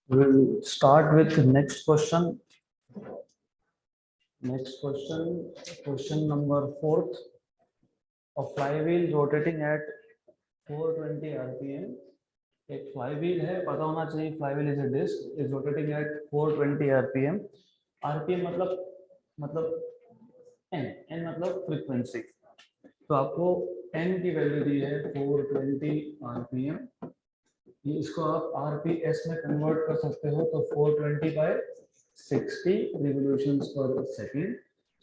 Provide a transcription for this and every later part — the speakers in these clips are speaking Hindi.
We'll start with the next question. Next question, question number 4th. A flywheel rotating at 420 rpm. एक flywheel है, पता होना चाहिए flywheel is a disc is rotating at 420 rpm. rpm मतलब n मतलब frequency. तो आपको n की वैल्यू दी है 420 rpm. ये इसको आप rps में कन्वर्ट कर सकते हो तो 420 by 60 revolutions per second.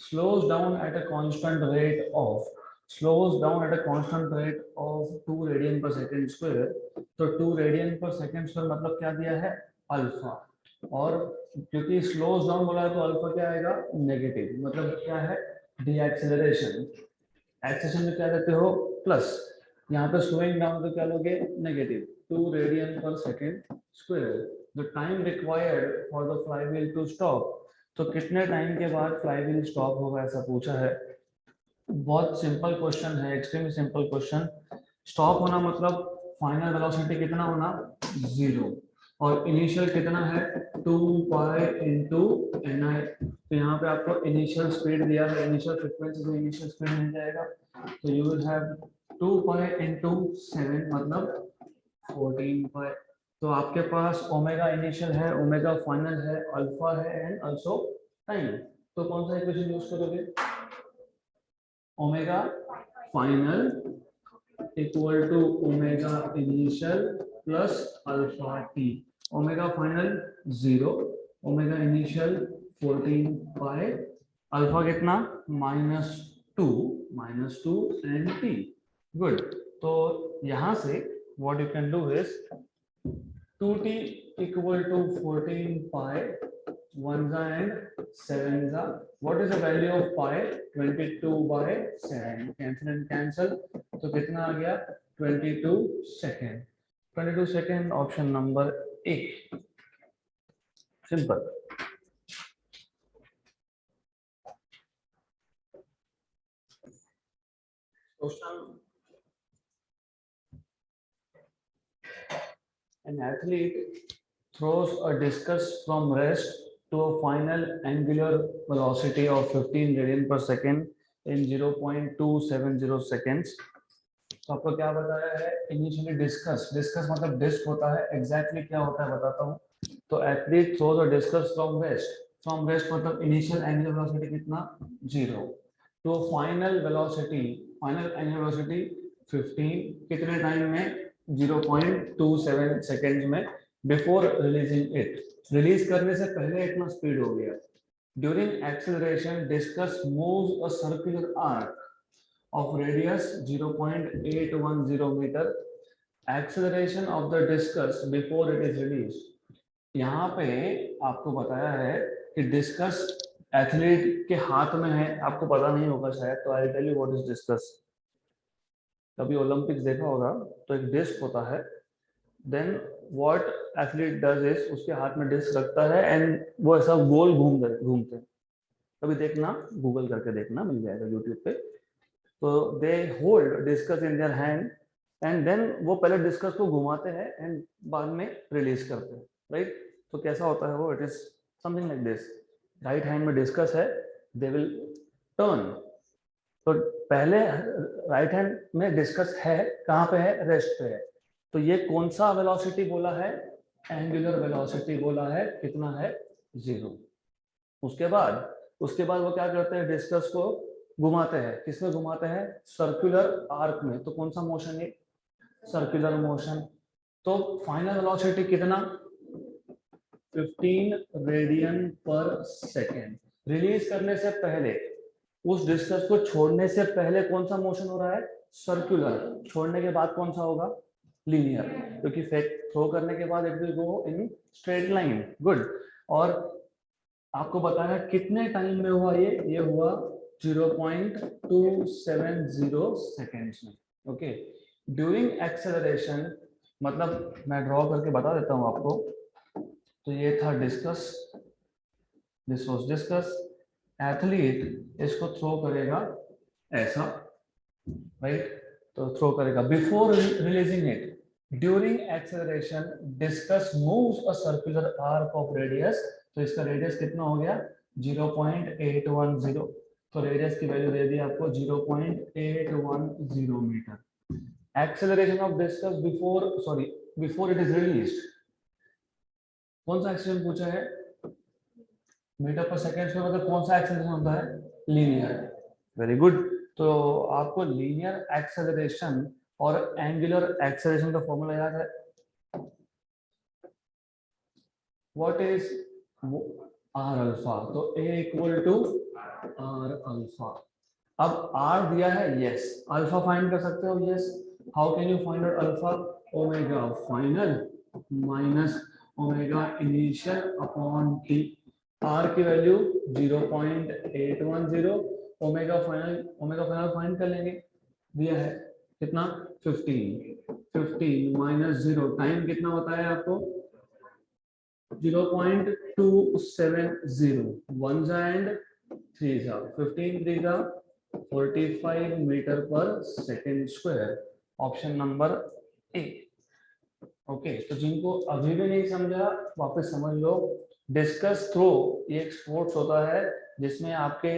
Slows down at a constant rate of 2 radian per second square. तो 2 रेडियन पर सेकेंड स्क्वायर मतलब क्या दिया है, अल्फा. और क्योंकि स्लोज डाउन बोला है तो अल्फा क्या आएगा, नेगेटिव. मतलब क्या है, डीएक्सेलरेशन. एक्सेलरेशन में क्या लेते हो, प्लस. यहाँ पे स्लोइंग डाउन तो क्या लोगे, negative. 2 radian per second square. The time required for the flywheel to stop. तो कितने टाइम के बाद फ्लाईव्हील स्टॉप होगा, ऐसा पूछा है. बहुत सिंपल क्वेश्चन है, एक्सट्रीमली सिंपल क्वेश्चन. स्टॉप होना मतलब फाइनल वेलोसिटी कितना होना, 0. और इनिशियल कितना है, 2 पाई इंटू एन आई. तो यहाँ पे आपको इनिशियल स्पीड दिया है, इनिशियल फ्रीक्वेंसी से इनिशियल स्पीड मिल जाएगा. तो you will have 2 pi into 7 मतलब 14 पाई. तो आपके पास ओमेगा इनिशियल है, ओमेगा फाइनल है, अल्फा है एंड आल्सो टाइम. तो कौन सा इक्वेशन यूज करोगे, omega final equal to omega initial plus alpha t. Omega final 0, omega initial 14 pi, alpha कितना -2 एंड टी. गुड. तो यहाँ से what you can do is 2t equal to 14 pi 1 and 7 जा. What is the value of pi, 22 by 7. cancel and cancel. तो कितना आ गया, 22 second. 22 second option number A. Simple. Question. An athlete throws a discus from rest to a final angular velocity of 15 radian per second in 0.270 seconds. तो आपको क्या बताया है, इनिशियली डिस्कस. डिस्कस मतलब डिस्क होता है, एग्जैक्टली क्या होता है बताता हूँ. तो athlete throws a discuss from rest. From rest मतलब इनिशियल एंगुलर वेलोसिटी कितना, 0. तो final velocity, final angular velocity 15 कितने टाइम में, 0.27 सेकेंड में. बिफोर रिलीजिंग इट, रिलीज करने से पहले इतना स्पीड हो गया. During acceleration discuss moves a circular arc of radius 0.810 meter. Acceleration of the discus before it is released. यहाँ पे आपको बताया है कि डिस्कस एथलीट के हाथ में है, आपको पता नहीं होगा शायद, तो I tell you what is discus. कभी ओलंपिक्स देखा होगा तो एक डिस्क होता है. Then what athlete does is, उसके हाथ में डिस्क रखता है एंड वो ऐसा गोल घूमते. कभी देखना, गूगल करके देखना, मिल जाएगा यूट्यूब पे. तो they hold discus in their hand and then वो पहले डिस्कस को घुमाते हैं एंड बाद में रिलीज करते हैं, राइट. तो कैसा होता है वो, it is something like this. Right hand में डिस्कस है, दे विल टर्न. तो पहले राइट हैंड में डिस्कस है, कहाँ पे है, रेस्ट पे है. तो ये कौन सा वेलोसिटी बोला है, एंगुलर वेलोसिटी बोला है, कितना है, 0. उसके बाद वो क्या करते हैं, डिस्कस को घुमाते हैं. किसमें घुमाते हैं, सर्कुलर आर्क में. तो कौन सा मोशन है, सर्कुलर मोशन. तो फाइनल वेलोसिटी कितना, 15 रेडियन पर सेकेंड. रिलीज करने से पहले, उस डिस्कस को छोड़ने से पहले कौन सा मोशन हो रहा है, सर्कुलर. छोड़ने के बाद कौन सा होगा, लीनियर, क्योंकि थ्रो करने के बाद it will go in straight line. Good. और आपको बताया कितने टाइम में हुआ ये हुआ 0.270 सेकेंड्स में. ओके. ड्यूरिंग एक्सेलरेशन मतलब मैं ड्रॉ करके बता देता हूं आपको. तो ये था discuss, this was discuss. Athlete इसको थ्रो करेगा ऐसा, राइट. तो थ्रो करेगा before releasing it. During acceleration discuss moves a circular arc of radius, तो इसका रेडियस कितना हो गया 0.810, तो रेडियस की वैल्यू दे दी आपको 0.810 metre. Acceleration of discus before it is released, कौन सा एक्सेलरेशन पूछा है मीटर पर सेकेंड में, मतलब कौन सा एक्सेलरेशन होता है लीनियर। वेरी गुड, तो आपको लीनियर एक्सेलरेशन और एंगुलर एक्सेलरेशन का फॉर्मूला याद है, व्हाट इज आर अल्फा, तो a equal to r alpha. अब आर दिया है, यस अल्फा फाइंड कर सकते हो, yes how can you find out alpha, omega final minus omega initial upon t, r की वैल्यू 0.810, ओमेगा फाइनल फाइंड कर लेंगे, दिया है कितना 15 माइनस 0, टाइम कितना बताया आपको 0.270, 1 एंड 3 15 3 45 मीटर पर second square, option number A. Okay, तो जिनको अभी भी नहीं समझा वापस समझ लो। डिस्कस थ्रो ये एक स्पोर्ट्स होता है जिसमें आपके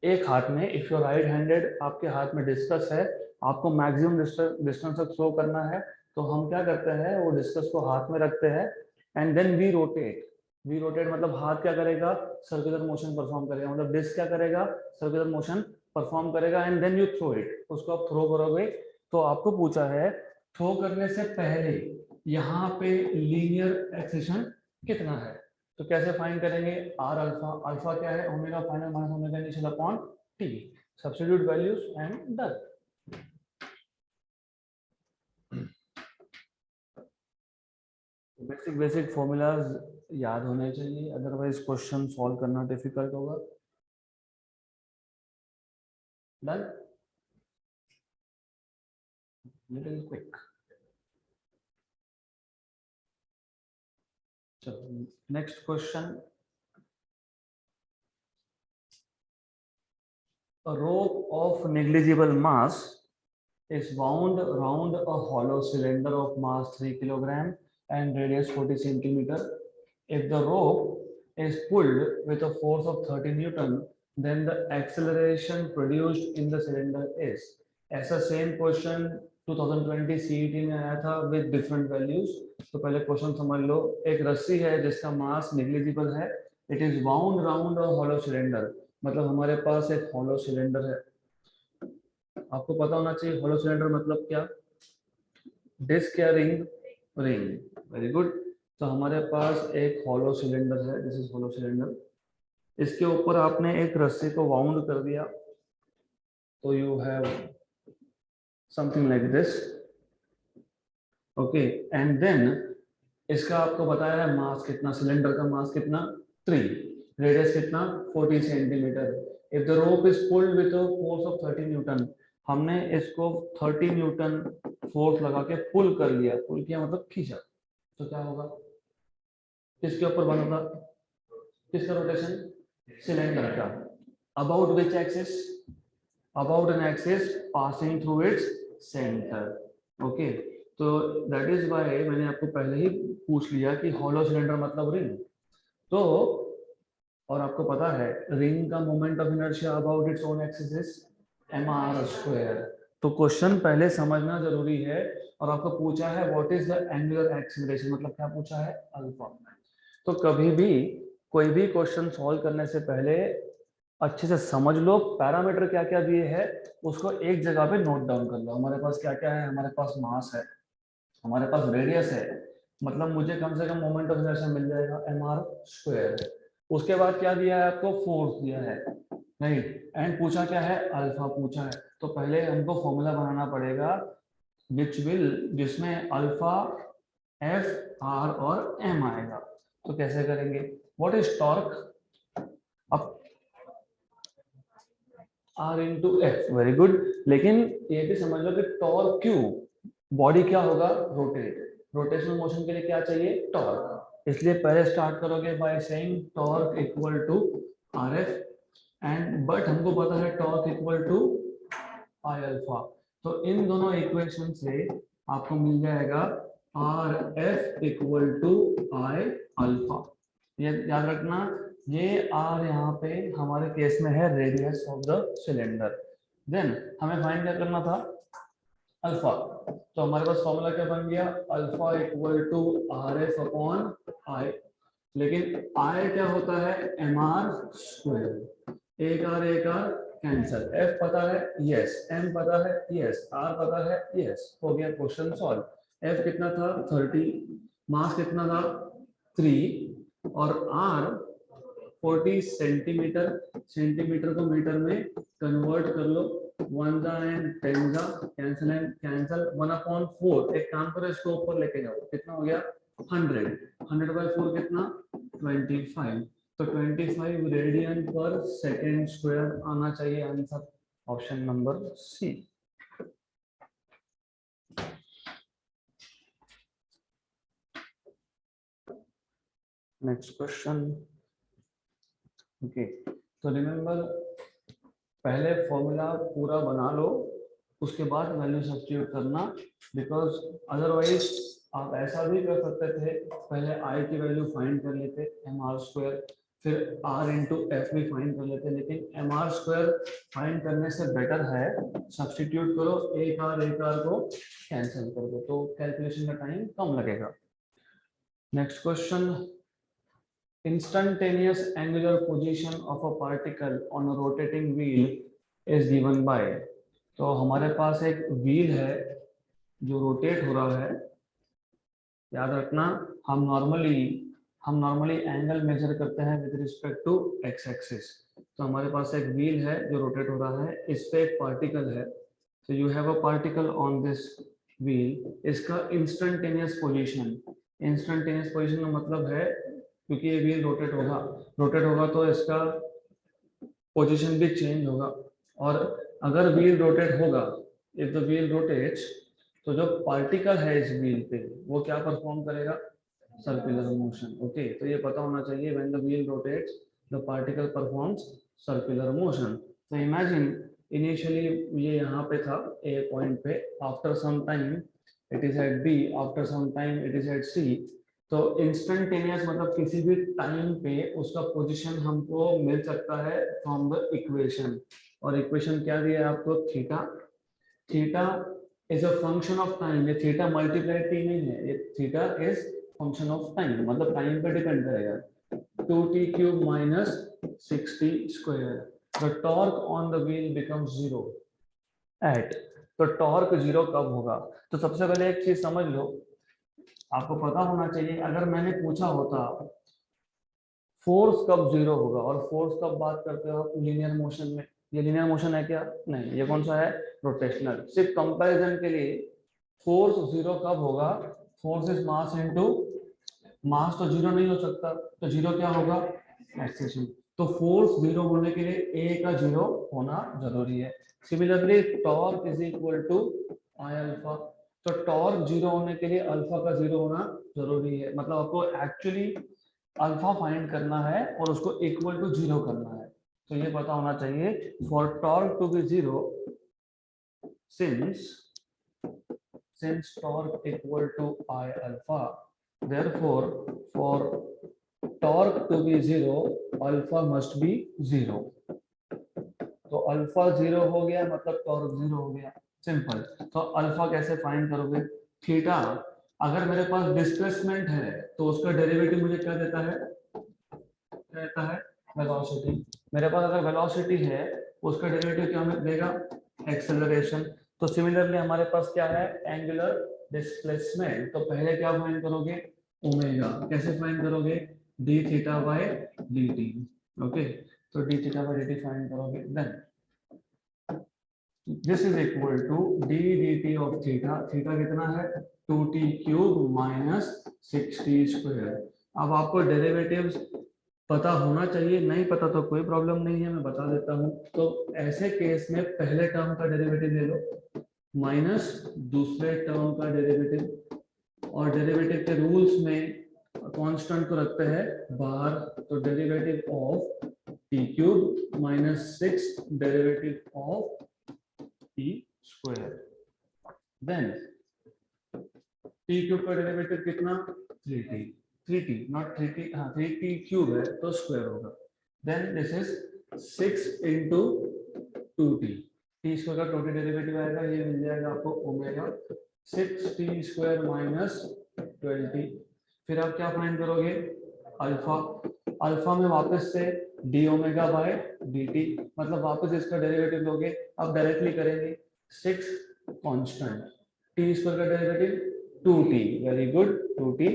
एक हाथ में, इफ यू राइट हैंडेड, आपके हाथ में डिस्कस है, आपको मैक्सिमम डिस्टेंस तक थ्रो करना है, तो हम क्या करते हैं वो डिस्कस को हाथ में रखते हैं एंड देन वी रोटेट मतलब हाथ क्या करेगा सर्कुलर मोशन परफॉर्म करेगा, मतलब डिस्क क्या करेगा सर्कुलर मोशन परफॉर्म करेगा and then you throw it, उसको आप थ्रो करोगे। तो आपको पूछा है थ्रो करने से पहले यहाँ पे लीनियर एक्सेलरेशन कितना है, तो कैसे फाइंड करेंगे आर अल्फा, अल्फा क्या है omega final minus omega initial upon T, substitute values and done. Basic formulas याद होने चाहिए, अदरवाइज क्वेश्चन सॉल्व करना डिफिकल्ट होगा। Done, little quick. चलो next question, a rope of negligible mass is wound around a hollow cylinder of mass 3 kg and radius 40 centimeter. If the rope is pulled with a force of 30 Newton, then the acceleration produced in the cylinder is, ऐसा सेम क्वेश्चन 2020 CET में आया था विद डिफरेंट वैल्यूज। तो पहले क्वेश्चन समझ लो, एक रस्सी है जिसका मास नेग्लिजिबल है, it is bound round a hollow cylinder, मतलब हमारे पास एक हॉलो सिलेंडर है, आपको पता होना चाहिए हॉलो सिलेंडर मतलब क्या, डिस्क या रिंग, रिंग, वेरी गुड। तो हमारे पास एक हॉलो सिलेंडर है, दिस इज हॉलो सिलेंडर, इसके ऊपर आपने एक रस्सी को वाउंड कर दिया, तो you have something like this, okay, and then इसका आपको बताया है मास कितना, सिलेंडर का मास कितना 3, रेडियस कितना 40 centimetre. If the rope is pulled with a force of 30 Newton, हमने इसको 30 न्यूटन फोर्स लगा के पुल कर लिया, पुल किया मतलब खींचा, तो क्या होगा, किसके ऊपर बनेगा, किसका रोटेशन, सिलेंडर का, about which axis, about an axis passing through its centre, okay. तो दैट इज वाई मैंने आपको पहले ही पूछ लिया कि हॉलो सिलेंडर मतलब रिंग, तो और आपको पता है रिंग का moment of inertia about its own axis is mr², तो क्वेश्चन पहले समझना जरूरी है। और आपको पूछा है what is the angular acceleration, मतलब क्या पूछा है अल्फा। तो कभी भी कोई भी क्वेश्चन सॉल्व करने से पहले अच्छे से समझ लो पैरामीटर क्या क्या दिए हैं, उसको एक जगह पे नोट डाउन कर लो। हमारे पास क्या क्या है, हमारे पास मास है, हमारे पास रेडियस है, मतलब मुझे कम से कम मोमेंट ऑफ इनर्शिया मिल जाएगा mr²। उसके बाद क्या दिया है आपको, फोर्स दिया है, नहीं, एंड पूछा क्या है अल्फा पूछा है, तो पहले हमको फॉर्मूला बनाना पड़ेगा जिसमें अल्फा एफ आर और एम आएगा। तो कैसे करेंगे, व्हाट इज टॉर्क, अब r into f, very good. लेकिन ये भी समझ लो कि टॉर्क क्यू, बॉडी क्या होगा रोटेट, रोटेशनल मोशन के लिए क्या चाहिए टॉर्क, इसलिए पहले स्टार्ट करोगे by saying torque equal to r f and but हमको पता है torque equal to I alpha, तो इन दोनों इक्वेशन से आपको मिल जाएगा r f equal to I alpha. ये याद रखना, ये आर यहाँ पे हमारे केस में है radius of the cylinder. Then हमें फाइंड क्या करना था, अल्फा। तो हमारे पास फॉर्मूला क्या बन गया, alpha equal to r f upon I. लेकिन आई क्या होता है, एम आर स्क्वायर। एक आर कैंसल। एफ पता है, यस। एम पता है, यस। आर पता है, यस। हो गया क्वेश्चन सॉल्व। एफ कितना था, 30। मास कितना था, 3। और आर 40 सेंटीमीटर। सेंटीमीटर को मीटर में कन्वर्ट कर लो। 1 जा एंड 10 जा, कैंसिल एंड कैंसिल। 1/4। एक काम करो, इसको ऊपर लेके जाओ, कितना हो गया 100। 100/4 कितना, 25। तो 25 रेडियन पर सेकेंड स्क्वायर आना चाहिए answer, option number C. Next question. Okay, तो रिमेंबर, पहले फॉर्मूला पूरा बना लो, उसके बाद वैल्यू सब्स्टिट्यूट करना। बिकॉज अदरवाइज आप ऐसा भी कर सकते थे, पहले आई की वैल्यू फाइंड कर लेते एम आर स्क्वायर, फिर आर इंटू एफ भी फाइंड कर लेते। लेकिन एम आर स्क्वायर फाइंड करने से बेटर है सब्स्टिट्यूट करो, एक आर को कैंसिल कर दो, तो कैलकुलेशन का टाइम कम लगेगा। Next question, instantaneous angular position of a particle on a rotating wheel is given by। तो हमारे पास एक व्हील है जो रोटेट हो रहा है। याद रखना, हम नॉर्मली एंगल मेजर करते हैं with respect to x axis. तो हमारे पास एक व्हील है जो रोटेट हो रहा है, इस पे एक पार्टिकल है। तो you have a particle on this wheel. इसका इंस्टेंटेनियस पोजीशन का मतलब है, क्योंकि ये व्हील रोटेट होगा तो इसका पोजीशन भी चेंज होगा। और अगर व्हील रोटेट होगा, इफ द व्हील रोटेट्स, तो जो पार्टिकल है इस व्हील पे वो क्या परफॉर्म करेगा, सर्कुलर मोशन। ओके, तो ये पता होना चाहिए, when the wheel rotates the particle performs circular motion. तो इमेजिन इनिशियली ये यहाँ पे था ए पॉइंट पे, after some time it is at B, after some time it is at C. तो इंस्टेंटेनियस मतलब किसी भी टाइम पे उसका पोजीशन हमको मिल सकता है फ्रॉम द इक्वेशन। और इक्वेशन क्या दिया है आपको, theta. Theta is a function of time. ये थीटा मल्टीप्लाई टी नहीं है, ये theta is function of time, मतलब टाइम पे डिपेंड करेगा। 2t³ minus 6t square। The torque on the wheel becomes 0 at। तो टॉर्क 0 कब होगा, तो सबसे पहले एक चीज समझ लो, आपको पता होना चाहिए, अगर मैंने पूछा होता फोर्स कब 0 होगा, और फोर्स कब बात करते हो आप, लीनियर मोशन में। ये लीनियर मोशन है क्या, नहीं, ये कौन सा है, रोटेशनल। सिर्फ कंपैरिजन के लिए, फोर्स 0 कब होगा, force is mass into mass. तो 0 नहीं हो सकता, तो 0 क्या होगा, एक्सेलरेशन। तो फोर्स 0 होने के लिए ए का 0 होना जरूरी है। Similarly torque is equal to I alpha. तो टॉर्क 0 होने के लिए अल्फा का 0 होना जरूरी है। मतलब आपको एक्चुअली अल्फा फाइंड करना है और उसको इक्वल टू 0 करना है। तो ये पता होना चाहिए, for torque to be 0, since torque equal to I alpha, therefore for torque to be 0, alpha must be 0। तो अल्फा 0 हो गया मतलब टॉर्क 0 हो गया, सिंपल। तो अल्फा कैसे फाइंड करोगे, थीटा। अगर मेरे पास डिस्प्लेसमेंट है तो उसका डेरिवेटिव मुझे क्या देता है, वेलोसिटी। मेरे पास अगर वेलोसिटी है, उसका डेरिवेटिव क्या हमें देगा, एक्सेलरेशन। तो सिमिलरली हमारे पास क्या है, एंगुलर डिस्प्लेसमेंट। तो पहले क्या फाइंड करोगे, ओमेगा। कैसे फाइंड करोगे, D theta by D T. Okay, तो D theta by D T find करोगे, then this is equal to D D T of theta. Theta कितना है, 2t³ माइनस 6t स्क्वायर। अब आपको डेरिवेटिव्स पता होना चाहिए, नहीं पता तो कोई प्रॉब्लम नहीं है, मैं बता देता हूँ। तो ऐसे केस में पहले टर्म का डेरिवेटिव ले लो माइनस दूसरे टर्म का डेरिवेटिव, और डेरिवेटिव के रूल्स में कांस्टेंट को रखते हैं बाहर। तो derivative of t³ minus 6 derivative of t square. Then t cube का डेरिवेटिव कितना 3t, 3t नॉट 3t, हाँ 3t क्यूब है तो स्क्वायर होगा, then this is 6 into 2t, t square का टोटल डेरिवेटिव आएगा, ये मिल जाएगा आपको omega 6t square minus 12t। फिर आप क्या फाइंड करोगे अल्फा, अल्फा में वापस से D omega by D T, मतलब वापस इसका डेरिवेटिव लोगे, आप डायरेक्टली करेंगे 6 कांस्टेंट, टी स्क्वायर का derivative 2t, very good 2t,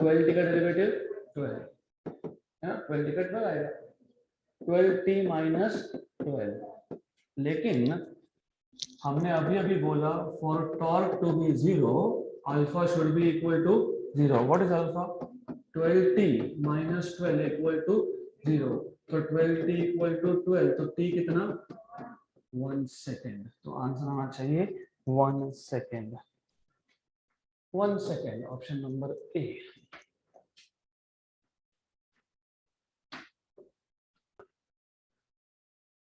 12t का डेरिवेटिव 12 है, 12t का 12 आएगा, 12t माइनस 12। लेकिन हमने अभी अभी बोला for torque to be 0 alpha should be equal to 0। What is alpha? 12t minus 12 equal to 0, तो 12t इक्वल टू 12, तो t कितना 1 सेकेंड, तो आंसर आना चाहिए 1 second, 1 second, option number A.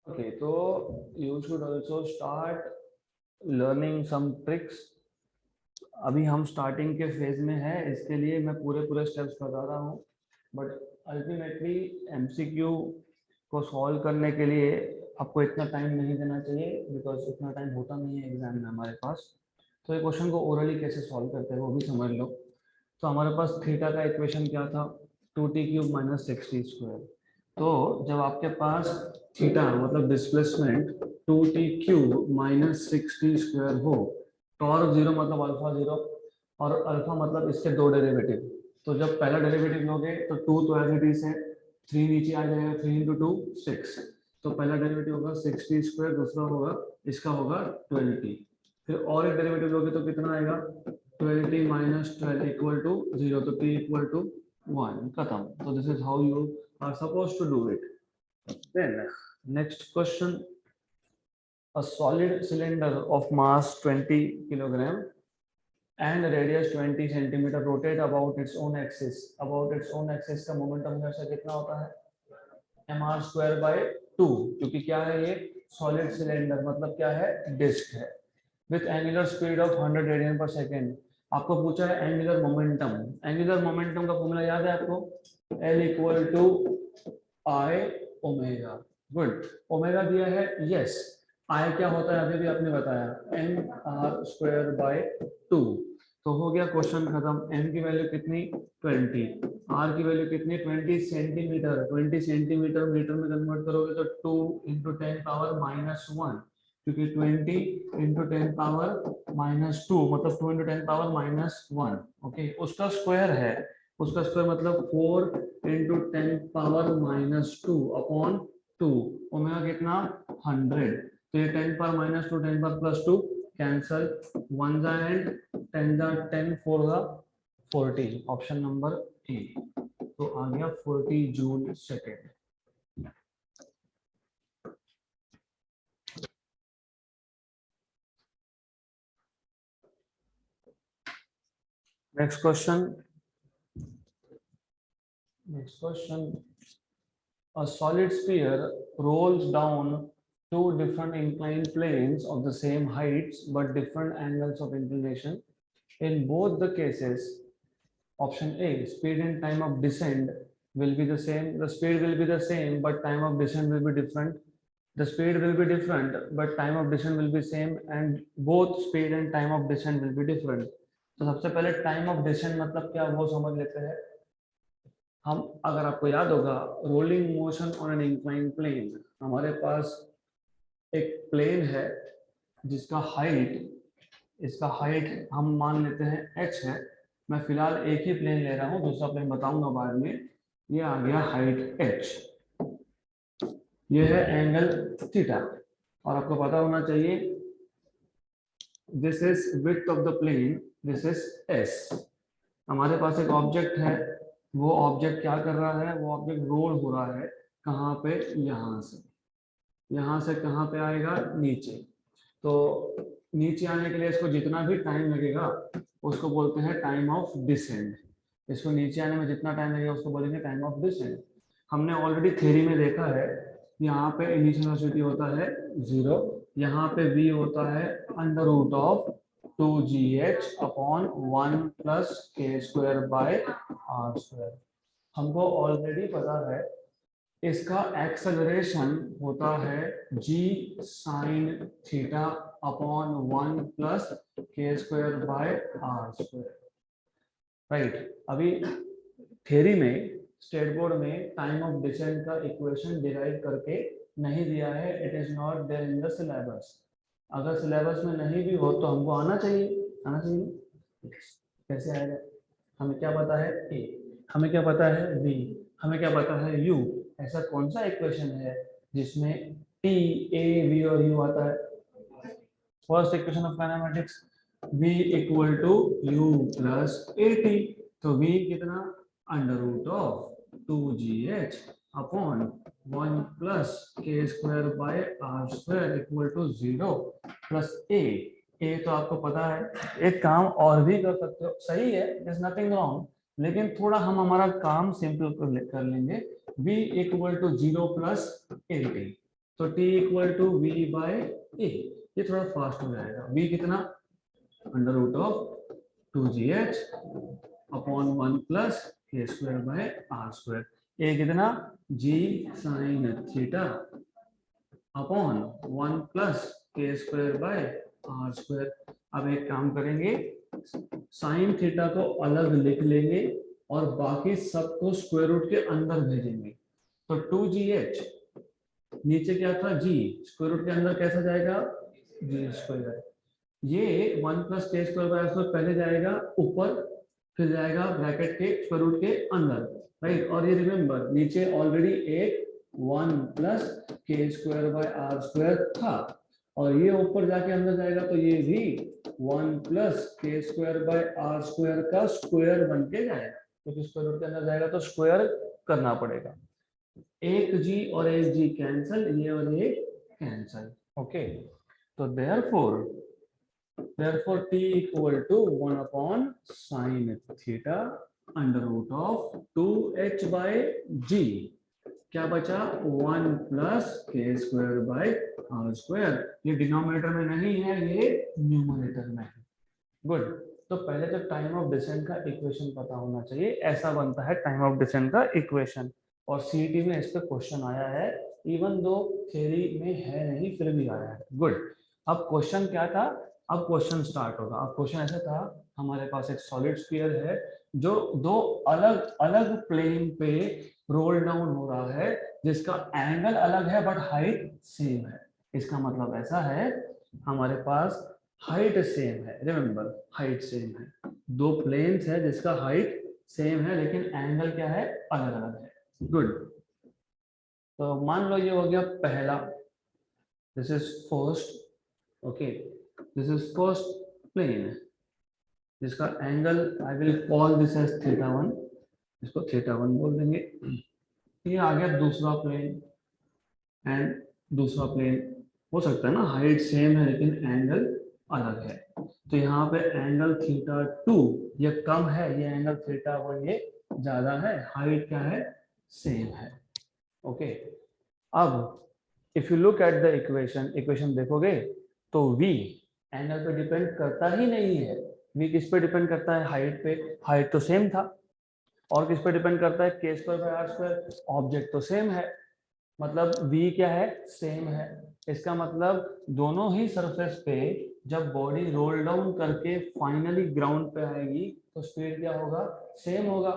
Okay, तो you should also start learning some tricks. अभी हम स्टार्टिंग के फेज में है, इसके लिए मैं पूरे स्टेप्स बता रहा हूँ, बट अल्टीमेटली एमसीक्यू को सॉल्व करने के लिए आपको इतना टाइम नहीं देना चाहिए, बिकॉज इतना टाइम होता नहीं है एग्जाम में हमारे पास। तो ये क्वेश्चन को ओरली कैसे सॉल्व करते हैं वो भी समझ लो। तो हमारे पास थीटा का इक्वेशन क्या था 2t cube minus 6t square. तो जब आपके पास थीटा मतलब displacement 2t cube minus 6t square हो, टॉर्क 0 मतलब अल्फा 0, और अल्फा मतलब इसके दो डेरिवेटिव, तो जब पहला डेरिवेटिव लोगे तो 2 तो एज इट इज है, 3 नीचे आ जाएगा, 3 into 2 6, तो पहला डेरिवेटिव होगा 6t स्क्वायर, दूसरा होगा इसका होगा 12t, फिर और एक डेरिवेटिव लोगे तो कितना आएगा 12t माइनस 12 इक्वल टू 0, तो t इक्वल टू 1, खत्म। तो this is how you are supposed to do it. Then next question, a solid cylinder of mass 20 kilogram and radius 20 centimeter rotate about its own axis, about its own axis का मोमेंटम हमेशा कितना होता है mr स्क्वायर बाय 2, क्योंकि क्या है ये सॉलिड सिलेंडर, मतलब क्या है डिस्क है, with angular speed of 100 radian per second. आपको पूछा है एंगुलर मोमेंटम, एंगुलर मोमेंटम का फॉर्मूला याद है आपको, L equal to I omega, good, omega दिया है, यस, आई क्या होता है अभी भी आपने बताया mr स्क्वायर बाय 2, तो हो गया क्वेश्चन खत्म। m की वैल्यू कितनी 20, r की वैल्यू कितनी 20 सेंटीमीटर, 20 सेंटीमीटर मीटर में कन्वर्ट करोगे तो 2 into 10 पावर माइनस 1, क्योंकि 20 into 10 पावर माइनस 2 मतलब 2 into 10 पावर माइनस 1, ओके, उसका स्क्वायर है, उसका स्क्वायर मतलब 4 into 10 power minus 2 upon 2, omega कितना 100, तो ये 10 power minus 2 10 power plus 2 cancel, 1 जा एंड 10 जा 10 4 जा 40, ऑप्शन नंबर ए, तो आ गया 40 joule second. Next question. Next question. A solid sphere rolls down two different inclined planes of the same heights but different angles of inclination. In both the cases, option A, speed and time of descent will be the same. The speed will be the same, but time of descent will be different. The speed will be different, but time of descent will be same, and both speed and time of descent will be different. तो सबसे पहले टाइम ऑफ डिसेंट मतलब क्या वो समझ लेते हैं हम। अगर आपको याद होगा rolling motion on an incline plane, हमारे पास एक प्लेन है जिसका हाइट, इसका हाइट हम मान लेते हैं h है, मैं फिलहाल एक ही प्लेन ले रहा हूँ, दूसरा प्लेन बताऊंगा बाद में। ये आ गया हाइट h, ये है एंगल थीटा, और आपको पता होना चाहिए this is width of the plane, this is s। हमारे पास एक ऑब्जेक्ट है, वो ऑब्जेक्ट क्या कर रहा है, वो ऑब्जेक्ट रोल हो रहा है, कहाँ पे, यहाँ से कहाँ पे आएगा नीचे, तो नीचे आने के लिए इसको जितना भी टाइम लगेगा उसको बोलते हैं टाइम ऑफ डिसेंट, इसको नीचे आने में जितना टाइम लगेगा उसको बोलेंगे टाइम ऑफ डिसेंट। हमने ऑलरेडी थ्योरी में देखा है, यहाँ पे इनिशियल वेलोसिटी होता है 0, यहाँ पे v होता है under root of 2gh upon 1 plus के स्क्वायर बाय आर स्क्वायर। हमको ऑलरेडी पता है इसका एक्सेलरेशन होता है g sine theta upon 1 plus के square by are square, right. अभी थ्योरी में स्टेट बोर्ड में टाइम ऑफ डिसेंट का इक्वेशन डिराइव करके नहीं दिया है, it is not there in the syllabus. अगर सिलेबस में नहीं भी हो तो हमको आना चाहिए, आना चाहिए। कैसे आएगा? हमें क्या पता है a, हमें क्या पता है b, हमें क्या पता है u। ऐसा कौन सा इक्वेशन है जिसमें t, a, b और u आता है? First equation of kinematics, v equal to u plus at। तो v कितना? Under root of 2gh upon 1 plus के square by are square equal to 0 plus a। तो आपको पता है, एक काम और भी कर सकते हो, सही है, there's nothing wrong, लेकिन थोड़ा हम हमारा काम सिंपल कर लेंगे। v equal to 0 plus at, तो t equal to v by a। ये थोड़ा फास्ट हो जाएगा। v कितना? Under root of 2gh upon 1 plus के square by are square. A कितना? g sine theta upon 1 plus के स्क्वायर बाय आर स्क्वायर। अब एक काम करेंगे, साइन थीटा को अलग लिख लेंगे और बाकी सबको स्क्वायर रूट के अंदर भेजेंगे। तो 2gh नीचे क्या था? g, स्क्वायर रूट के अंदर कैसा जाएगा? g square. ये 1 प्लस के स्क्वायर बाय आर स्क्वायर पहले जाएगा ऊपर, फिर जाएगा ब्रैकेट के स्क्वायर रूट के अंदर, राइट। और ये रिमेंबर नीचे ऑलरेडी एक 1 प्लस के स्क्वायर बाय आर स्क्वायर था, और ये ऊपर जाके अंदर जाएगा तो ये भी 1 प्लस के स्क्वायर बाय आर स्क्वायर का स्क्वायर बन के जाएगा, क्योंकि स्क्वायर रूट के अंदर जाएगा तो स्क्वायर करना पड़ेगा। एक जी और एक जी कैंसल, ये और ये कैंसल, ओके। तो therefore t equal to 1 upon sin theta under root of 2h by g। क्या बचा? 1 प्लस के स्क्वायर बाय आर स्क्वायर। ये डिनोमिनेटर में नहीं है, ये न्यूमरेटर में है। गुड। तो पहले तो टाइम ऑफ डिसेंट का इक्वेशन पता होना चाहिए, ऐसा बनता है टाइम ऑफ डिसेंट का इक्वेशन। और सीईटी में इस पे क्वेश्चन आया है, इवन दो थ्योरी में है नहीं, फिर भी आया है। गुड। अब क्वेश्चन क्या था? अब क्वेश्चन स्टार्ट होगा। अब क्वेश्चन ऐसा था, हमारे पास एक सॉलिड स्फीयर है जो दो अलग अलग प्लेन पे रोल डाउन हो रहा है, जिसका एंगल अलग है बट हाइट सेम है। इसका मतलब ऐसा है, हमारे पास हाइट सेम है, रिमेंबर हाइट सेम है। दो प्लेन्स है जिसका हाइट सेम है लेकिन एंगल क्या है? अलग अलग है। गुड। तो मान लो ये हो गया पहला, this is first, okay, this is first plane जिसका angle I will call this as θ1, इसको θ1 बोल देंगे। ये आ गया दूसरा प्लेन, एंड दूसरा प्लेन हो सकता है ना, हाइट सेम है लेकिन एंगल अलग है। तो यहाँ पे एंगल θ2 ये कम है, ये एंगल θ1 ये ज्यादा है, हाइट क्या है? सेम है, ओके। अब if you look at the equation देखोगे तो v एंगल पे डिपेंड करता ही नहीं है। v किस पे डिपेंड करता है? हाइट पे। हाइट तो सेम था। और किस पे डिपेंड करता है? K square by are square. Object तो सेम है, मतलब v क्या है? सेम है। इसका मतलब दोनों ही सरफेस पे जब बॉडी रोल डाउन करके फाइनली ग्राउंड पे आएगी तो स्पीड क्या होगा? सेम होगा।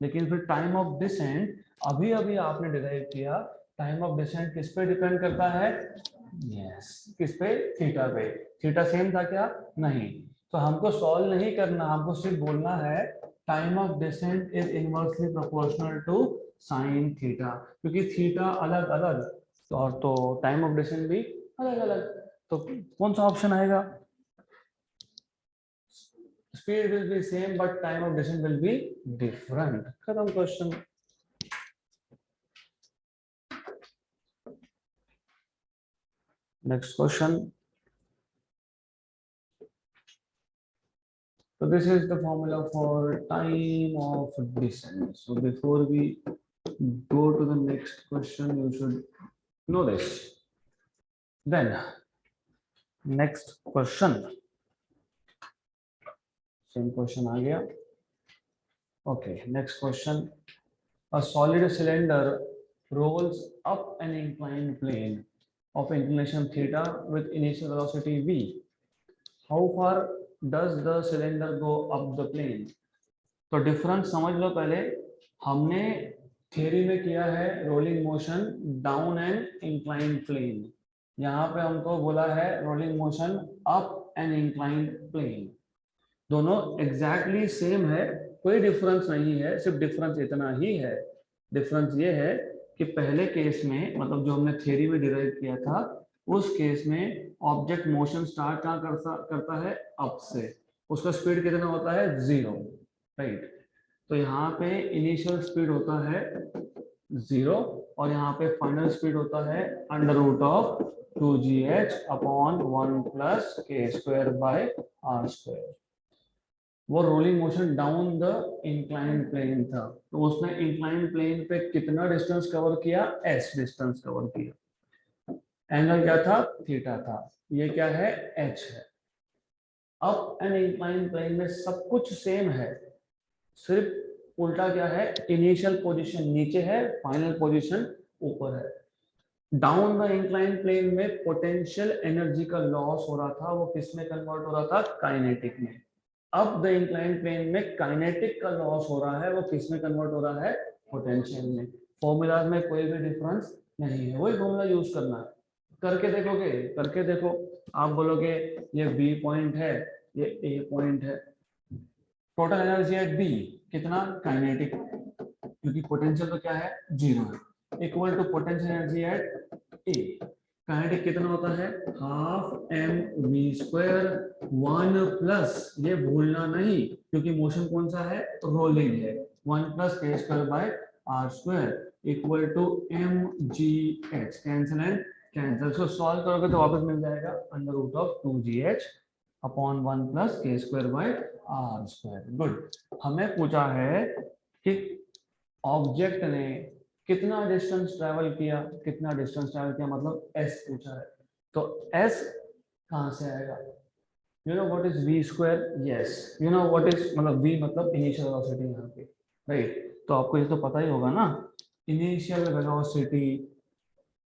लेकिन फिर टाइम ऑफ डिसेंट, अभी अभी आपने डिराइव किया, टाइम ऑफ डिसेंट किस पे डिपेंड करता है? यस, किस पे? थीटा पे। थीटा सेम था क्या? नहीं। तो हमको सॉल्व नहीं करना, हमको सिर्फ बोलना है time of descent is inversely proportional to sine theta, क्योंकि थीटा अलग अलग और तो टाइम ऑफ डिसेंट भी अलग अलग। तो कौन सा ऑप्शन आएगा? Speed will be same but time of descent will be different. खत्म question. Next question. So this is the formula for time of descent. So before we go to the next question, you should know this. Then next question. Same question आ गया। Okay, next question. A solid cylinder rolls up an inclined plane of inclination theta with initial velocity v. How far does the cylinder go up the plane? तो डिफरेंस समझ लो पहले। हमने थ्योरी में किया है rolling motion down an inclined plane, यहाँ पे हमको बोला है rolling motion up an inclined plane. दोनों एग्जैक्टली सेम है, कोई डिफरेंस नहीं है, सिर्फ डिफरेंस इतना ही है। डिफरेंस ये है कि पहले केस में, मतलब जो हमने थ्योरी में डिराइव किया था, उस केस में ऑब्जेक्ट मोशन स्टार्ट कहाँ करता है, अप से। उसका स्पीड कितना होता है, 0, राइट। तो यहाँ पे इनिशियल स्पीड होता है 0 और यहाँ पे फाइनल स्पीड होता है under root of 2gh upon 1 plus के स्क्वायर बाय आर स्क्वायर। वो rolling motion down the inclined plane था, तो उसने इंक्लाइंड प्लेन पे कितना डिस्टेंस कवर किया, s डिस्टेंस कवर किया। एंगल क्या था, थीटा था। ये क्या है, h है। अप एंड इंक्लाइंड प्लेन में सब कुछ सेम है, सिर्फ उल्टा क्या है, इनिशियल पोजीशन नीचे है, फाइनल पोजीशन ऊपर है। डाउन द इंक्लाइंड प्लेन में पोटेंशियल एनर्जी का लॉस हो रहा था, वो किस में कन्वर्ट हो रहा था, काइनेटिक में। अब द इंक्लाइंड प्लेन में काइनेटिक का लॉस हो रहा है, वो किस में कन्वर्ट हो रहा है, पोटेंशियल में। फॉर्मूला में कोई भी डिफरेंस नहीं है, वही फॉर्मूला यूज करना है। करके देखोगे, करके देखो, आप बोलोगे ये बी पॉइंट है, ये ए पॉइंट है, टोटल एनर्जी एट बी कितना, काइनेटिक, क्योंकि पोटेंशियल तो क्या है, 0 है, equal to potential energy at A. Kinetic कितना होता है, half m v square 1 plus, ये भूलना नहीं क्योंकि मोशन कौन सा है, रोलिंग है, 1 प्लस के square by are square equal to M G H. Cancel and cancel, इसको सॉल्व करोगे तो वापस मिल जाएगा under root of 2gh upon 1 plus के square by are square. Good. हमें पूछा है कि ऑब्जेक्ट ने कितना डिस्टेंस ट्रैवल किया, कितना डिस्टेंस ट्रैवल किया, मतलब s पूछा है। तो s कहां से आएगा, you know what is v square, yes you know what is, मतलब v मतलब इनिशियल वेलोसिटी यहाँ पे, राइट। तो आपको ये तो पता ही होगा ना, initial velocity,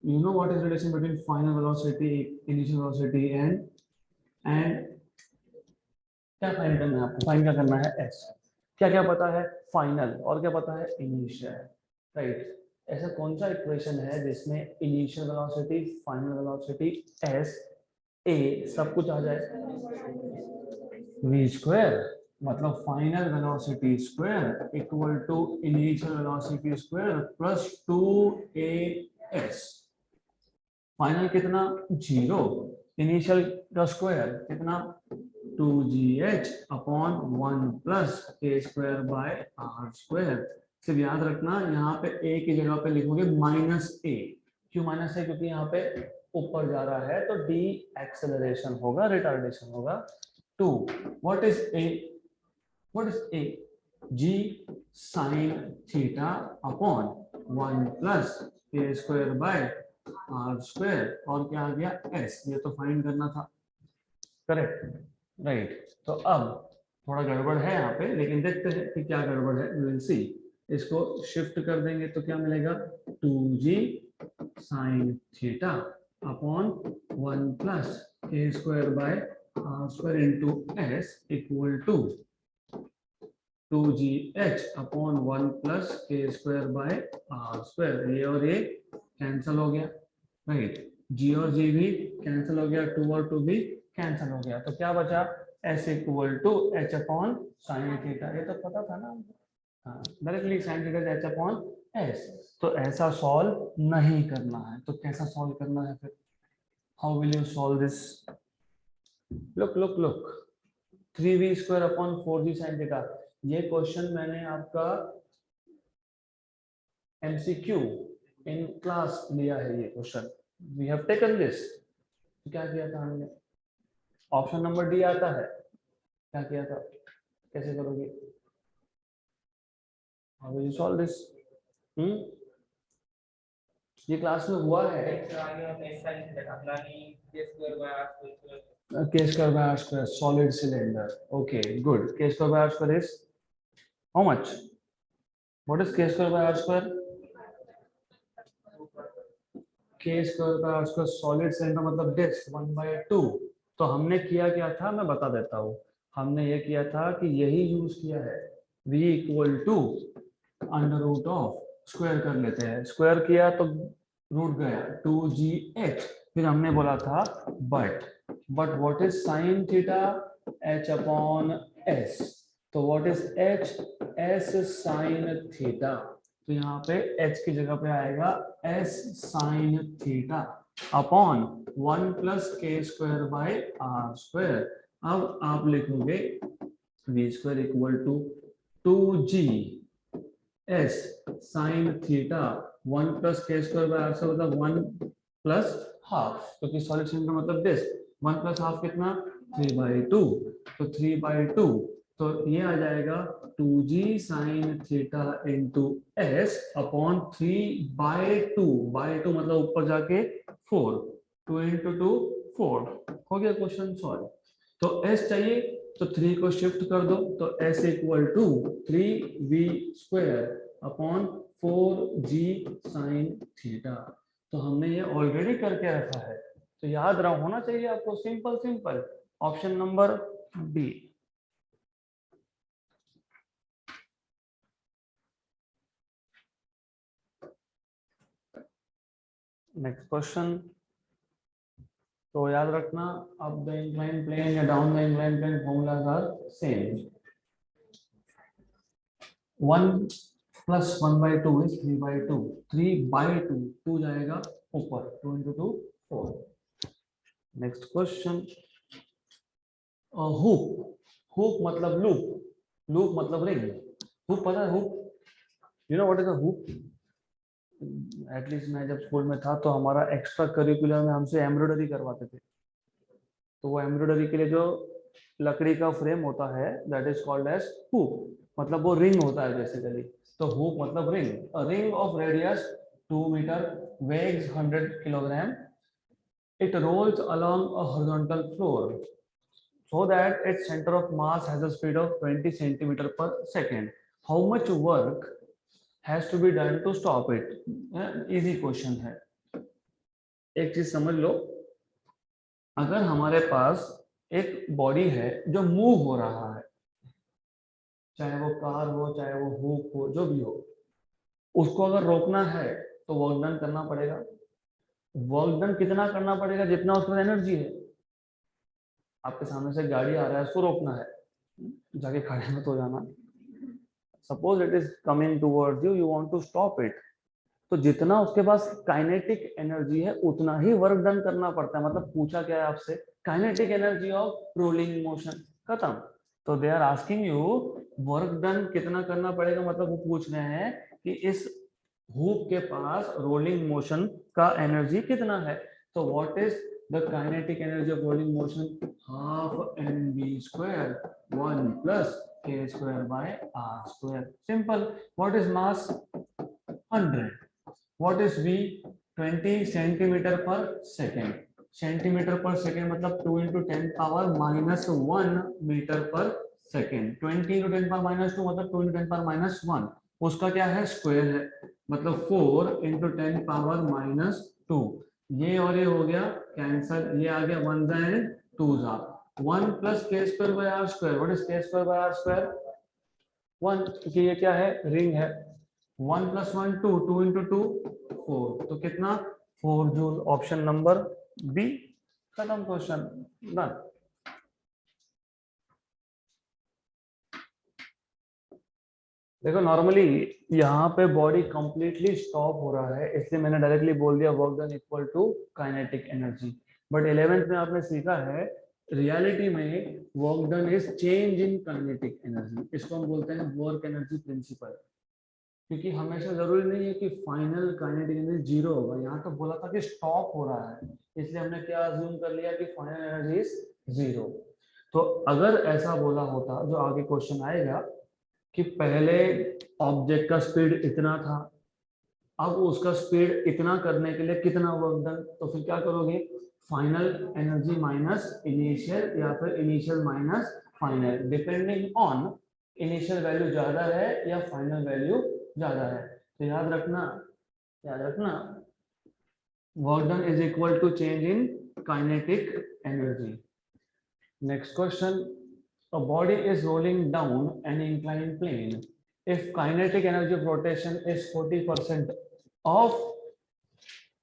you know what is relation between final velocity, initial velocity and क्या फाइंड करना है आपको, फाइंड क्या करना है, s। क्या क्या पता है, फाइनल, और क्या पता है, इनिशियल, राइट। ऐसा कौन सा इक्वेशन है जिसमें initial velocity, final velocity, s, a सब कुछ आ जाए, v स्क्वायर मतलब final velocity square equal to initial velocity square plus 2as। Final कितना, 0, इनिशियल का स्क्वायर कितना, 2gh अपॉन 1 प्लस के स्क्वायर बाय आर स्क्वायर। सिर्फ याद रखना यहाँ पे a की जगह पे लिखोगे -a। क्यों माइनस है, क्योंकि यहाँ पे ऊपर जा रहा है तो डी एक्सेलरेशन होगा, रिटार्डेशन होगा। 2 what is a, what is a, g sin theta upon 1 plus के स्क्वायर बाय आर स्क्वायर, और क्या आ गया, s। ये तो फाइंड करना था, करेक्ट, राइट। तो अब थोड़ा गड़बड़ है यहाँ पे, लेकिन देखते हैं कि क्या गड़बड़ है, विल सी। इसको शिफ्ट कर देंगे तो क्या मिलेगा, 2g sin theta upon 1 plus के square by are square into s equal to 2gh upon 1 plus के स्क्वायर बाय आर स्क्वायर। ये और ये कैंसिल हो गया, राइट। g और g भी कैंसिल हो गया, 2 और 2 भी कैंसिल हो गया, तो क्या बचा, s equal to h upon sine theta. ये तो पता था ना, हाँ, directly sine theta h upon s। तो ऐसा सॉल्व नहीं करना है, तो कैसा सॉल्व करना है फिर, how will you solve this, look look look, 3v square upon 4g sine theta. ये क्वेश्चन मैंने आपका MCQ इन क्लास लिया है, ये question we have taken this. क्या किया था हमने, ऑप्शन नंबर डी आता है, क्या किया था, कैसे करोगे, how will you solve this. ये क्लास में हुआ है, K square by R square, solid cylinder. Okay, good. K square by R square is how much? What is K square by R square? K square by R square solid cylinder मतलब डिस्क 1/2। तो हमने किया क्या था, मैं बता देता हूँ। हमने ये किया था कि यही यूज किया है, V equal to under root of, square कर लेते हैं, स्क्वायर किया तो रूट गया 2gh। फिर हमने बोला था but what is sine theta, h upon s। तो what is h, s sine theta. तो यहाँ पे h की जगह पे आएगा s sine theta upon 1 plus के स्क्वायर बाय आर स्क्वायर। अब आप लिखोगे v square equal to 2g s sine theta 1 plus के स्क्वायर बाय आर स्क्वायर मतलब 1 प्लस हाफ, क्योंकि सॉलिड सिलेंडर मतलब डिस्क। 1 प्लस हाफ कितना, 3/2। तो 3/2, तो ये आ जाएगा 2g sine theta into S upon 3/2। By 2 मतलब ऊपर जाके 4, 2 इंटू 2 4। हो गया क्वेश्चन सॉल्व। तो s चाहिए तो 3 को शिफ्ट कर दो, तो s equal to 3v square upon 4g sine theta. तो हमने ये ऑलरेडी करके रखा है, तो याद रहा होना चाहिए आपको, simple simple. Option number B. Next question. तो याद रखना, अप द इंक्लाइन प्लेन या down the incline plane formulas are same. 1 plus 1/2 is 3/2। 3/2, 2 जाएगा ऊपर, 2 into 2 4। Next question. Hook, hook मतलब लूप, लूप मतलब रिंग। हुक पता है, hook, you know what is a hook? At least मैं जब स्कूल में था तो हमारा एक्स्ट्रा करिकुलर में हमसे एम्ब्रॉयडरी करवाते थे। तो वो एम्ब्रॉयडरी के लिए जो लकड़ी का फ्रेम होता है that is called as hook, मतलब वो रिंग होता है बेसिकली। तो हुक मतलब ring. A ring of radius 2 metre, weighs 100 kilogram, it rolls along a horizontal floor so that its center of mass has a speed of 20 centimeter per second. How much work has to be done to stop it? Easy question है। एक चीज समझ लो, अगर हमारे पास एक बॉडी है जो मूव हो रहा है, चाहे वो कार हो, चाहे वो हुक हो, जो भी हो, उसको अगर रोकना है तो वर्क डन करना पड़ेगा। वर्क डन कितना करना पड़ेगा, जितना उसमें एनर्जी है। आपके सामने से गाड़ी आ रहा है, उसको रोकना है, जाके खड़े मत हो जाना। Suppose it is coming towards you, you want to stop it, तो जितना उसके पास काइनेटिक एनर्जी है उतना ही वर्क डन करना पड़ता है। मतलब पूछा क्या है आपसे, kinetic energy of rolling motion, खत्म। तो they are asking you work done कितना करना पड़ेगा, मतलब वो पूछ रहे हैं कि इस हुक के पास रोलिंग मोशन का एनर्जी कितना है। तो what is the kinetic energy of rolling motion, half mv square 1 plus k square by r square. Simple. What is mass, 100। What is V? 20 centimetre पर सेकेंड। सेंटीमीटर पर सेकेंड मतलब 2 इंटू 10 पावर -1 मीटर पर सेकेंड। 20 इंटू 10 पावर -2 मतलब 2 इंटू 10 पावर -1, उसका क्या है, स्क्वायर है, मतलब 4 इंटू 10 पावर -2। ये और ये हो गया कैंसल, ये आ गया 1 एंड 2 जा। 1 प्लस के square by are square. What is K square by are square, 1, क्योंकि ये क्या है, रिंग है। 1 प्लस 1 2, 2 इंटू 2 4, तो कितना, 4 जूल। Option number B. खत्म क्वेश्चन, डन। देखो नॉर्मली यहाँ पे बॉडी कंप्लीटली स्टॉप हो रहा है, इसलिए मैंने डायरेक्टली बोल दिया work done equal to kinetic energy. But 11th में आपने सीखा है रियलिटी में work done is change in kinetic energy. इसको हम बोलते हैं वर्क एनर्जी प्रिंसिपल। क्योंकि हमेशा जरूरी नहीं है कि फाइनल काइनेटिक एनर्जी जीरो होगा, यहाँ तो बोला था कि स्टॉप हो रहा है, इसलिए हमने क्या अज्यूम कर लिया कि फाइनल एनर्जी इज जीरो। तो अगर ऐसा बोला होता, जो आगे क्वेश्चन आएगा, कि पहले ऑब्जेक्ट का स्पीड इतना था, अब उसका स्पीड इतना करने के लिए कितना वर्क डन, तो फिर क्या करोगे, फाइनल एनर्जी माइनस इनिशियल या फिर initial minus final, depending on initial value ज्यादा है या फाइनल वैल्यू ज्यादा है। तो याद रखना work done is equal to change in kinetic energy. Next question, a body is rolling down an inclined plane. If kinetic energy of rotation is 40% of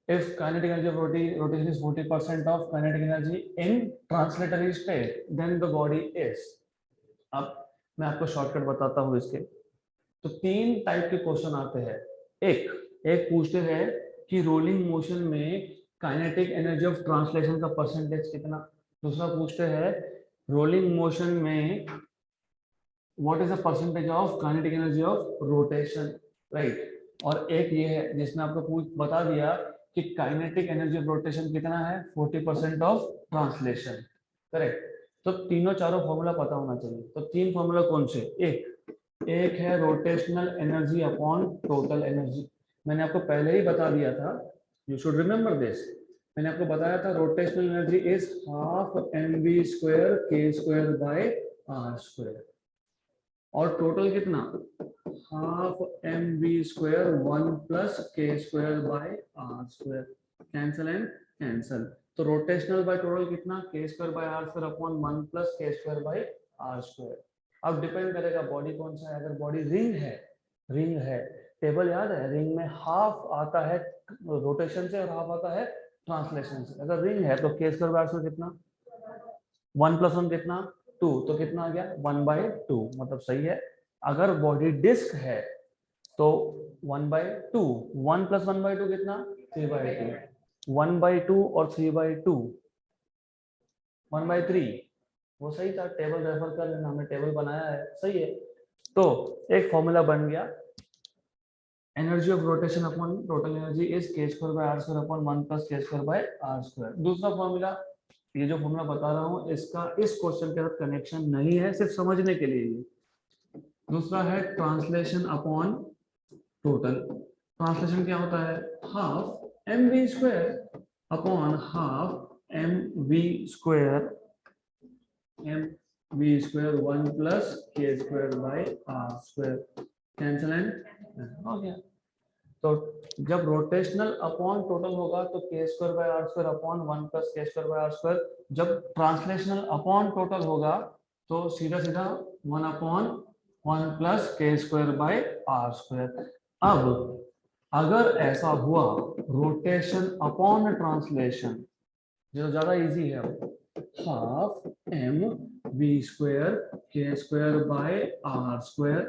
if kinetic energy of rotation is 40% of kinetic energy in translatory state, then the body is। अब मैं आपको शॉर्टकट बताता हूँ इसके। तो तीन टाइप के क्वेश्चन आते हैं। एक पूछते हैं कि रोलिंग मोशन में काइनेटिक एनर्जी ऑफ ट्रांसलेशन का परसेंटेज कितना। दूसरा पूछते हैं रोलिंग मोशन में what is the percentage of kinetic energy of rotation, right. और एक ये है जिसने आपको बता दिया कि काइनेटिक एनर्जी ऑफ रोटेशन कितना है, 40% ऑफ ट्रांसलेशन, करेक्ट। तो तीनों चारों फॉर्मूला पता होना चाहिए। तो तीन फॉर्मूला कौन से, एक है rotational energy upon total energy. मैंने आपको पहले ही बता दिया था, यू शुड रिमेम्बर दिस। मैंने आपको बताया था rotational energy is half mv square k square by r square, और टोटल कितना, half mv square 1 plus k square by r square, cancel and cancel. तो रोटेशनल बाय टोटल कितना, k square by r square upon 1 plus k square by r square. अब डिपेंड करेगा बॉडी कौन सा है। अगर बॉडी रिंग है, टेबल याद है, रिंग में हाफ आता है रोटेशन से और हाफ आता है ट्रांसलेशन से। अगर रिंग है तो k square by r square कितना, 1 प्लस 1 कितना 2, तो कितना आ गया 1/2, मतलब सही है। अगर बॉडी डिस्क है तो 1/2, 1 प्लस 1/2 कितना 3/2, 1/2 और 3/2 1/3, वो सही था। टेबल रेफर कर लेना, हमने टेबल बनाया है, सही है। तो एक फॉर्मूला बन गया, energy of rotation upon total energy is k square by r square upon 1 plus k square by r square. दूसरा फॉर्मूला, ये जो फॉर्मूला बता रहा हूँ इसका इस क्वेश्चन के साथ कनेक्शन नहीं है, सिर्फ समझने के लिए। दूसरा है ट्रांसलेशन अपॉन टोटल। ट्रांसलेशन क्या होता है, half mv square upon half mv square 1 plus k square by r square, cancel and हो गया। तो जब रोटेशनल अपॉन टोटल होगा तो k square by r square upon 1 plus k square by r square. जब ट्रांसलेशनल अपॉन टोटल होगा तो सीधा सीधा 1 upon 1 plus k square by r square. अब अगर ऐसा हुआ रोटेशन अपॉन ट्रांसलेशन, जो ज्यादा इजी है, half m v square k square by r square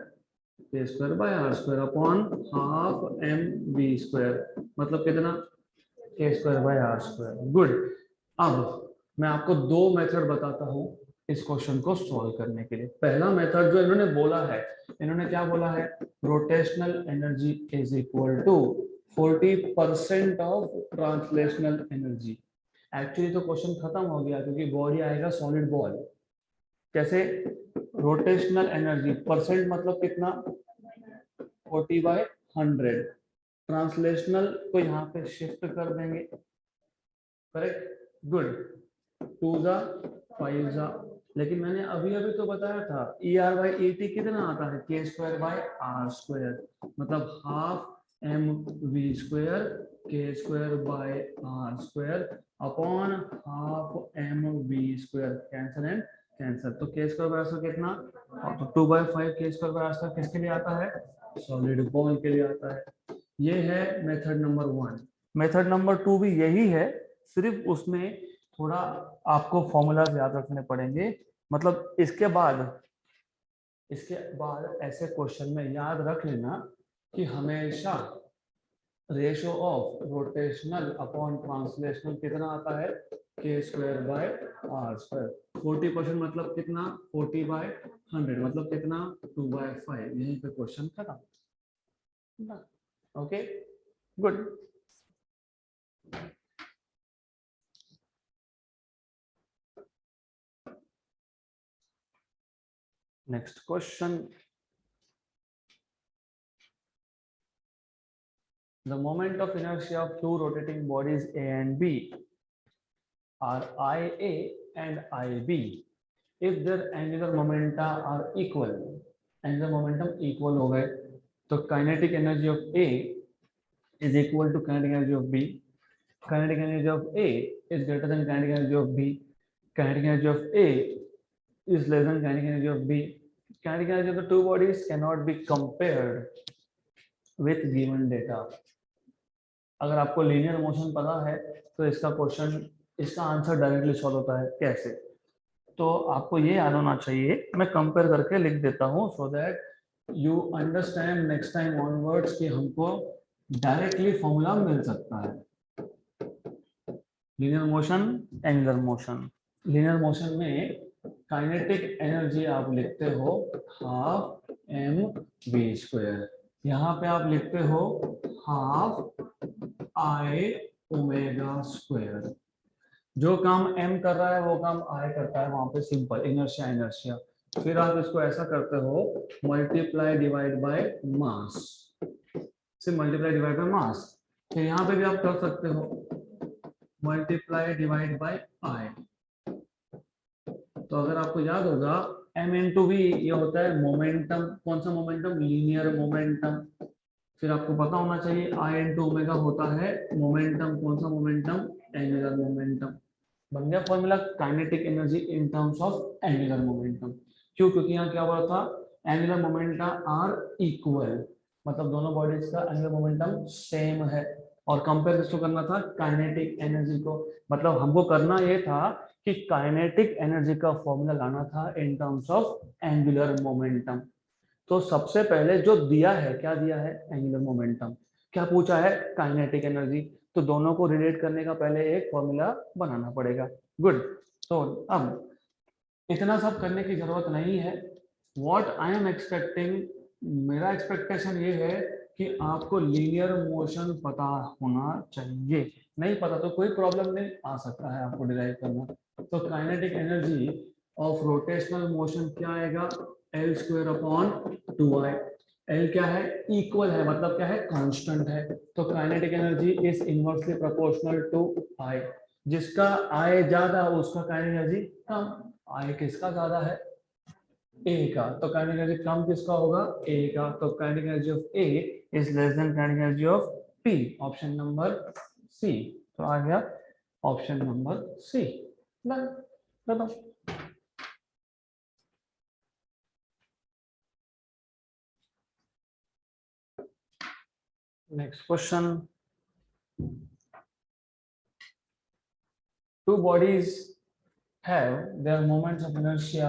k square by r square upon half m v square, मतलब कितना k square by r square. Good. अब मैं आपको दो मेथड बताता हूँ इस क्वेश्चन को सॉल्व करने के लिए। पहला मेथड जो इन्होंने बोला है, इन्होंने क्या बोला है, rotational energy is equal to 40% of translational energy. Actually तो क्वेश्चन खत्म हो गया क्योंकि बॉडी आएगा सॉलिड बॉल। कैसे, रोटेशनल एनर्जी परसेंट मतलब कितना 40/100, ट्रांसलेशनल को यहाँ पे शिफ्ट कर देंगे, करेक्ट, गुड, 2 जा 5 जा। लेकिन मैंने अभी तो बताया था ER/ET कितना आता है, k square by r square, मतलब half mv square k square by r square upon half mv square, cancel and cancel. तो k square by r square कितना, तो 2/5 k square by r square किसके लिए आता है, सॉलिड बॉल के लिए आता है। ये है मेथड नंबर 1। मेथड नंबर 2 भी यही है, सिर्फ उसमें थोड़ा आपको फॉर्मूलाज याद रखने पड़ेंगे। मतलब इसके बाद ऐसे क्वेश्चन में याद रख लेना कि हमेशा ratio of rotational upon translational कितना आता है, k square by r square. 40% मतलब कितना 40/100, मतलब कितना 2/5। यहीं पे क्वेश्चन खत्म। Okay, good. Next question. The moment of inertia of two rotating bodies A and B are IA and IB. If their angular momenta are equal, angular momentum equal हो गए, तो kinetic energy of A is equal to kinetic energy of B. Kinetic energy of A is greater than kinetic energy of B. Kinetic energy of A is less than kinetic energy of B. Kinetic energy of the two bodies cannot be compared with given data. अगर आपको लीनियर मोशन पता है तो इसका क्वेश्चन, इसका आंसर डायरेक्टली सॉल्व होता है। कैसे? तो आपको ये याद होना चाहिए, मैं कंपेयर करके लिख देता हूँ so that you understand next time onwards कि हमको डायरेक्टली फॉर्मूला मिल सकता है। Linear motion, angular motion. Linear motion में काइनेटिक एनर्जी आप लिखते हो हाफ mv²। यहाँ पे आप लिखते हो हाफ I ओमेगा स्क्वायर। जो काम m कर रहा है वो काम I करता है, वहां पे सिंपल इनर्शिया इनर्शिया। फिर आप इसको ऐसा करते हो मल्टीप्लाई डिवाइड बाय मास, सिर्फ मल्टीप्लाई डिवाइड बाय मास। फिर यहाँ पे भी आप कर सकते हो मल्टीप्लाई डिवाइड बाय I। तो अगर आपको याद होगा m इंटू v ये होता है मोमेंटम। कौन सा मोमेंटम? Linear momentum. फिर आपको पता होना चाहिए I इंटू ओमेगा होता है मोमेंटम। कौन सा मोमेंटम? Angular momentum. बन गया formula kinetic energy in terms of angular momentum. क्यों? क्योंकि यहाँ क्या बोला था, एंगुलर मोमेंटा आर इक्वल, मतलब दोनों बॉडीज का एंगुलर मोमेंटम सेम है। और कंपेयर किसको करना था? काइनेटिक एनर्जी को। मतलब हमको करना ये था कि काइनेटिक एनर्जी का फॉर्मूला लाना था in terms of angular momentum. तो सबसे पहले जो दिया है, क्या दिया है? Angular momentum. क्या पूछा है? Kinetic energy. तो दोनों को रिलेट करने का पहले एक फॉर्मूला बनाना पड़ेगा। गुड। तो अब इतना सब करने की जरूरत नहीं है। व्हाट आई एम एक्सपेक्टिंग, मेरा एक्सपेक्टेशन ये है कि आपको लीनियर मोशन पता होना चाहिए। नहीं पता तो कोई प्रॉब्लम नहीं, आ सकता है आपको डिराइव करना। तो kinetic energy of rotational motion क्या आएगा? L² upon 2I। L क्या है? इक्वल है, मतलब क्या है? कांस्टेंट है। तो kinetic energy is inversely proportional to I। जिसका I ज्यादा उसका काइनेटिक एनर्जी कम। I किसका ज्यादा है? A का। तो काइनेटिक एनर्जी कम किसका होगा? A का। तो kinetic energy of A is less than kinetic energy of P। Option number C। तो आ गया ऑप्शन नंबर C। बताओ। Next question. Two bodies have their moments of inertia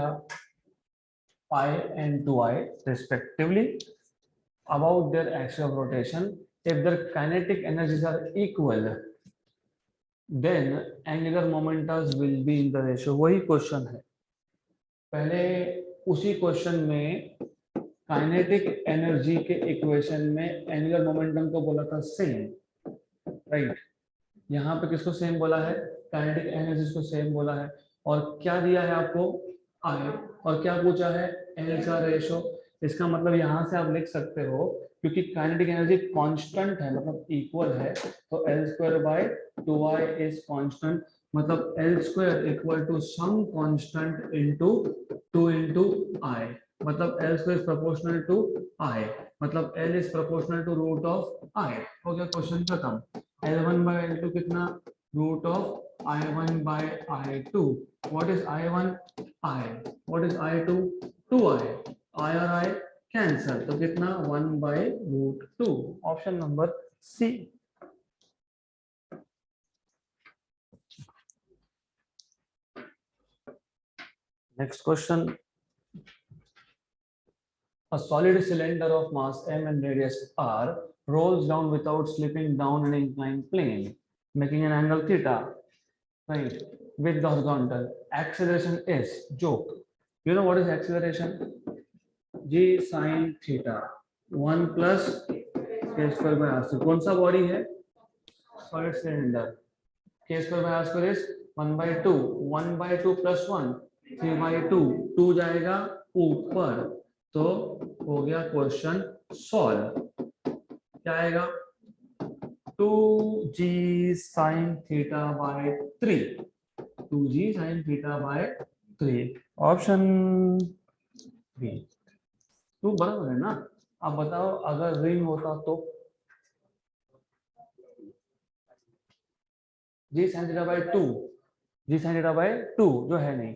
I and 2I respectively about their axis of rotation. If their kinetic energies are equal, then angular momentum will be in the ratio। वही क्वेश्चन है। पहले उसी क्वेश्चन में काइनेटिक एनर्जी के इक्वेशन में एंगुलर मोमेंटम को बोला था सेम, राइट। यहाँ पे किसको सेम बोला है? काइनेटिक एनर्जी को सेम बोला है। और क्या दिया है आपको? I। और क्या पूछा है? L का रेशो। इसका मतलब यहाँ से आप लिख सकते हो, क्योंकि काइनेटिक एनर्जी कांस्टेंट है मतलब इक्वल है, तो L² bye 2I is constant. मतलब L² equal to some constant into 2 into I। मतलब L² is proportional to I। मतलब L is proportional to root of I। हो गया क्वेश्चन खत्म। L1 by L2 कितना? Root of I1 by I2। What is I1? I। What is I2? 2I। I और I कैंसल, तो कितना? 1 by root 2। Option number C। Next question. A solid cylinder of mass m and radius r rolls down without slipping down an inclined plane, making an angle theta, right, with the horizontal. Acceleration is, joke. You know what is acceleration? G sin theta 1 plus k² by r²। कौन सा बॉडी है? Solid cylinder. k² by r² is 1 by 2। 1 by 2 plus 1 3 by 2। 2 जाएगा ऊपर, तो हो गया क्वेश्चन सॉल्व। क्या आएगा? 2g sin theta by 3। 2g sin theta by 3, option B. तो बराबर है ना। अब बताओ अगर रिंग होता तो g sin theta by 2, g sin theta by 2 जो है नहीं।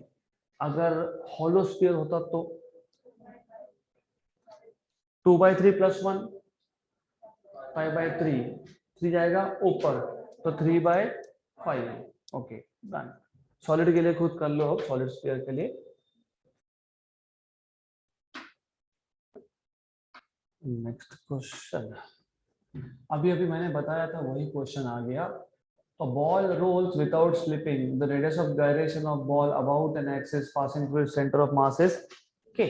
अगर होलो स्फीयर होता तो 2/3 + 1 5/3, 3 जाएगा ऊपर तो 3/5। Okay done. सॉलिड के लिए खुद कर लो, अब सॉलिड स्फीयर के लिए। नेक्स्ट क्वेश्चन, अभी अभी मैंने बताया था वही क्वेश्चन आ गया। A ball rolls without slipping. The radius of gyration of ball about an axis passing through its center of mass is k.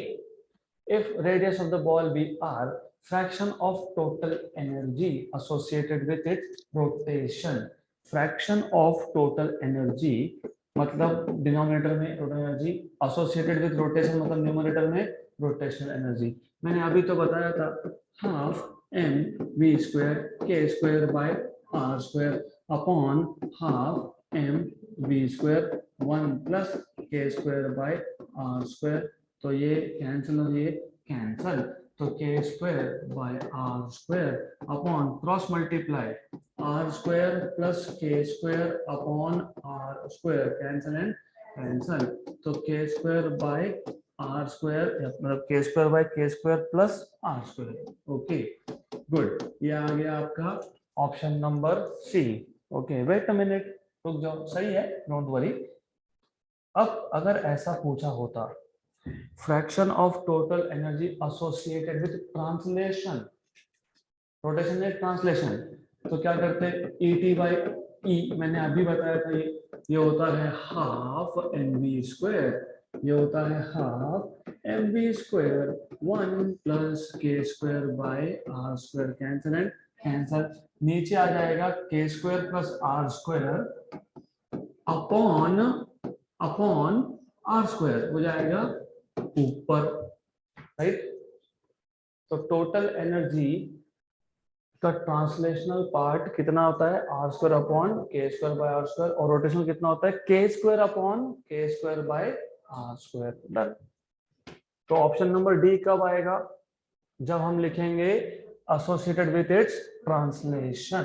If radius of the ball be r, fraction of total energy associated with its rotation. Fraction of total energy मतलब डिनोमिनेटर में total energy, associated with rotation मतलब न्यूमरेटर में रोटेशनल एनर्जी। मैंने अभी तो बताया था half mv² k² by r² upon half mv², 1 + k² by r²। तो ये कैंसिल और ये कैंसिल, तो k² by r² upon cross multiply r² + k² upon r², cancel and cancel, तो k² by r² मतलब k² by k² plus r²। Okay good, ये आ गया आपका option number C. Okay wait a minute, रुक जाओ, सही है, डोंट वरी। अब अगर ऐसा पूछा होता fraction of total energy associated with translation, rotation में ट्रांसलेशन, तो क्या करते ET/E, मैंने अभी बताया था ये होता है हाफ mv², ये होता है half mv², 1 + k² by r², cancel and cancel, नीचे आ जाएगा k² + r² upon upon r² हो जाएगा ऊपर, राइट। तो टोटल एनर्जी का ट्रांसलेशनल पार्ट कितना होता है r² upon k² by r², और रोटेशनल कितना होता है k² upon k² by r²। Done. तो ऑप्शन नंबर डी कब आएगा, जब हम लिखेंगे एसोसिएटेड विथ इट्स ट्रांसलेशन।